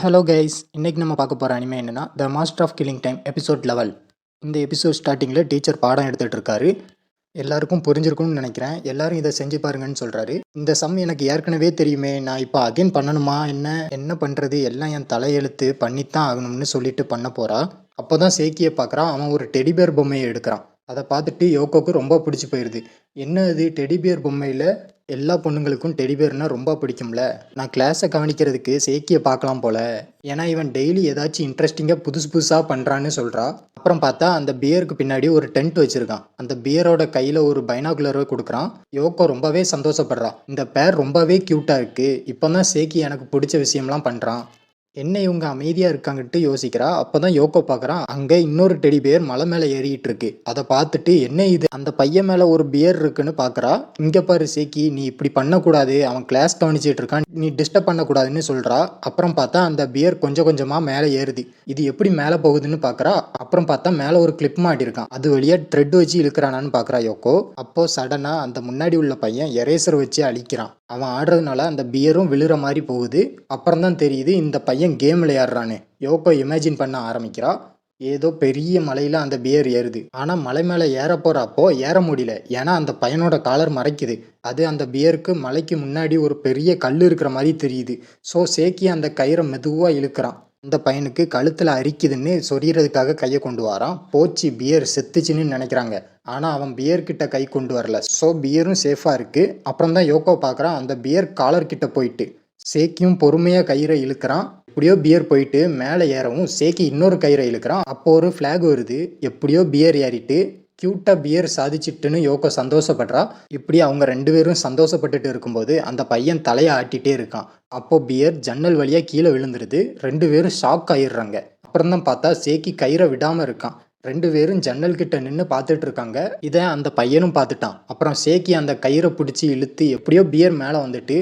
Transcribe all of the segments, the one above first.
Hello guys, இன்னைக்கு நம்ம பார்க்க போகிற அனிமே என்னன்னா the master of killing time episode 11. இந்த எபிசோட் ஸ்டார்டிங்கில் டீச்சர் பாடம் எடுத்துகிட்டு இருக்காரு. எல்லாருக்கும் புரிஞ்சிருக்கும்னு நினைக்கிறேன். எல்லாரும் இதை செஞ்சு பாருங்கன்னு சொல்கிறாரு. இந்த சம் எனக்கு ஏற்கனவே தெரியுமே, நான் இப்போ அகைன் பண்ணணுமா, என்ன பண்ணுறது, எல்லாம் என் தலையெழுத்து, பண்ணித்தான் ஆகணும்னு சொல்லிட்டு பண்ண போகிறா. அப்போ தான் சேக்கியை பார்க்குறான். அவன் ஒரு டெடிபியர் பொம்மையை எடுக்கிறான். அதை பார்த்துட்டு யோகோக்கு ரொம்ப பிடிச்சி போயிடுது. என்ன இது, டெடிபியர் பொம்மையில் எல்லா பொண்ணுங்களுக்கும் டெடிபியர்னா ரொம்ப பிடிக்கும்ல. நான் கிளாஸை கவனிக்கிறதுக்கு சேக்கியை பார்க்கலாம் போல, ஏன்னா இவன் டெய்லி ஏதாச்சும் இன்ட்ரெஸ்டிங்காக புதுசாக பண்ணுறான்னு சொல்கிறா. அப்புறம் பார்த்தா அந்த பியருக்கு பின்னாடி ஒரு டென்ட் வச்சுருக்கான். அந்த பியரோட கையில் ஒரு பைனாகுலரை கொடுக்குறான். யோகோ ரொம்பவே சந்தோஷப்படுறா. இந்த பேர் ரொம்பவே க்யூட்டாக இருக்குது. இப்போ தான் சேக்கி எனக்கு பிடிச்ச விஷயம்லாம் பண்ணுறான். என்ன இவங்க அமைதியாக இருக்காங்கன்ட்டு யோசிக்கிறா. அப்போ தான் யோகோ பார்க்குறான். அங்கே இன்னொரு டெடி பியர் மலை மேலே ஏறிட்டு இருக்கு. அதை பார்த்துட்டு என்ன இது, அந்த பையன் மேலே ஒரு பியர் இருக்குன்னு பார்க்குறா. இங்கே பாரு சேக்கி, நீ இப்படி பண்ணக்கூடாது, அவன் கிளாஸ் கவனிச்சிட்டு இருக்கான், நீ டிஸ்டர்ப் பண்ணக்கூடாதுன்னு சொல்கிறா. அப்புறம் பார்த்தா அந்த பியர் கொஞ்சம் கொஞ்சமாக மேலே ஏறுது. இது எப்படி மேலே போகுதுன்னு பார்க்குறா. அப்புறம் பார்த்தா மேலே ஒரு கிளிப் மாட்டிருக்கான். அது வழியாக த்ரெட் வச்சு இழுக்கிறானான்னு பார்க்குறா யோகோ. அப்போது சடனாக அந்த முன்னாடி உள்ள பையன் எரேசர் வச்சு அழிக்கிறான். அவன் ஆடுறதுனால அந்த பியரும் விழுற மாதிரி போகுது. அப்புறம் தான் தெரியுது இந்த பையன் கேம் விளையாடுறான்னு. யோகோ இமேஜின் பண்ண ஆரம்பிக்கிறா. ஏதோ பெரிய மலையில் அந்த பியர் ஏறுது. ஆனால் மலை மேலே ஏற போகிறப்போ ஏற முடியல, ஏன்னா அந்த பையனோட காலர் மறைக்குது. அது அந்த பியருக்கு மலைக்கு முன்னாடி ஒரு பெரிய கல் இருக்கிற மாதிரி தெரியுது. ஸோ சேக்கி அந்த கயிறை மெதுவாக இழுக்கிறான். இந்த பையனுக்கு கழுத்தில் அரிக்குதுன்னு சொரியறதுக்காக கையை கொண்டு வரான். போச்சு, பியர் செத்துச்சுன்னு நினைக்கிறாங்க. ஆனால் அவன் பியர்கிட்ட கை கொண்டு வரல. ஸோ பியரும் சேஃபாக இருக்குது. அப்புறம் தான் யோகோ பார்க்குறான். அந்த பியர் காலர்கிட்ட போயிட்டு சேக்கியும் பொறுமையாக கயிறை இழுக்கிறான். எப்படியோ பியர் போயிட்டு மேலே ஏறவும் சேக்கி இன்னொரு கயிறை இழுக்கிறான். அப்போ ஒரு ஃப்ளாக் வருது. எப்படியோ பியர் ஏறிட்டு க்யூட்டாக பியர் சாதிச்சிட்டுன்னு யோகோ சந்தோஷப்படுறா. இப்படி அவங்க ரெண்டு பேரும் சந்தோஷப்பட்டுட்டு இருக்கும்போது அந்த பையன் தலையை ஆட்டிகிட்டே இருக்கான். அப்போ பியர் ஜன்னல் வழியாக கீழே விழுந்துருது. ரெண்டு பேரும் ஷாக் ஆயிடுறாங்க. அப்புறம் தான் பார்த்தா சேக்கி கயிறை விடாமல் இருக்கான். ரெண்டு பேரும் ஜன்னல் கிட்ட நின்று பார்த்துட்டு இருக்காங்க. இதை அந்த பையனும் பார்த்துட்டான். அப்புறம் சேக்கி அந்த கயிறை பிடிச்சி இழுத்து எப்படியோ பியர் மேலே வந்துட்டு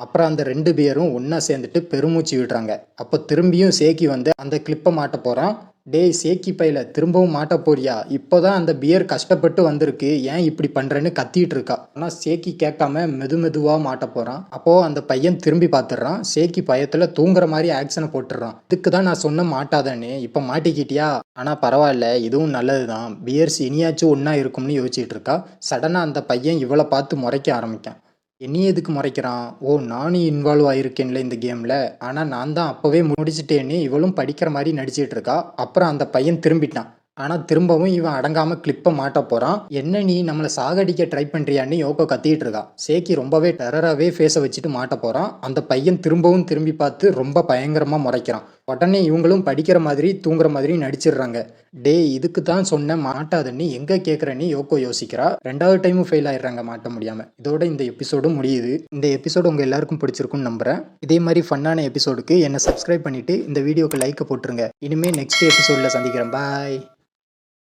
அப்புறம் அந்த ரெண்டு பேரும் ஒன்றா சேர்ந்துட்டு பெருமூச்சு விடுறாங்க. அப்போ திரும்பியும் சேக்கி வந்து அந்த கிளிப்பை மாட்ட போகிறான். டேய் சேக்கி பையில, திரும்பவும் மாட்ட போறியா? இப்போதான் அந்த பியர் கஷ்டப்பட்டு வந்திருக்கு, ஏன் இப்படி பண்ணுறேன்னு கத்திட்டு இருக்கா. ஆனால் சேக்கி கேட்காம மெதுவாக மாட்ட போகிறான். அப்போது அந்த பையன் திரும்பி பார்த்துடுறான். சேக்கி பயத்தில் தூங்குற மாதிரி ஆக்ஷனை போட்டுடுறான். இதுக்கு தான் நான் சொன்ன மாட்டாதானே, இப்போ மாட்டிக்கிட்டியா? ஆனால் பரவாயில்ல, இதுவும் நல்லது தான், பியர்ஸ் இனியாச்சும் ஒன்றா இருக்கும்னு யோசிச்சுட்டு இருக்கா. சடனாக அந்த பையன் இவளை பார்த்து முறைக்க ஆரம்பிக்கான். என்னையே எதுக்கு முறைக்கிறான்? ஓ, நானும் இன்வால்வ் ஆகிருக்கேன்ல இந்த கேமில், ஆனால் நான் தான் அப்போவே முடிச்சிட்டேன்னு இவளும் படிக்கிற மாதிரி நடிச்சிட்டு இருக்கா. அப்புறம் அந்த பையன் திரும்பிட்டான். ஆனால் திரும்பவும் இவன் அடங்காமல் கிளிப்பை மாட்ட போகிறான். என்ன நீ நம்மளை சாகடிக்க ட்ரை பண்ணுறியான்னு யோகோ கத்திட்டு இருக்கா. சேக்கி ரொம்பவே டெரராகவே ஃபேஸை வச்சுட்டு மாட்ட போகிறான். அந்த பையன் திரும்பவும் திரும்பி பார்த்து ரொம்ப பயங்கரமாக முறைக்கிறான். உடனே இவங்களும் படிக்கிற மாதிரி தூங்குற மாதிரி நடிச்சிடுறாங்க. டே, இதுக்கு தான் சொன்ன மாட்டாதன்னு எங்கே கேட்குறேன்னு யோகோ யோசிக்கிறா. ரெண்டாவது டைமும் ஃபெயில் ஆயிடுறாங்க மாட்ட முடியாமல். இதோட இந்த எபிசோடும் முடியுது. இந்த எபிசோடு உங்கள் எல்லாருக்கும் பிடிச்சிருக்குன்னு நம்புகிறேன். இதே மாதிரி ஃபன்னான எபிசோடுக்கு என்னை சப்ஸ்கிரைப் பண்ணிவிட்டு இந்த வீடியோக்கு லைக்கை போட்டுருங்க. இனிமேல் நெக்ஸ்ட் எபிசோடில் சந்திக்கிறேன். பாய்.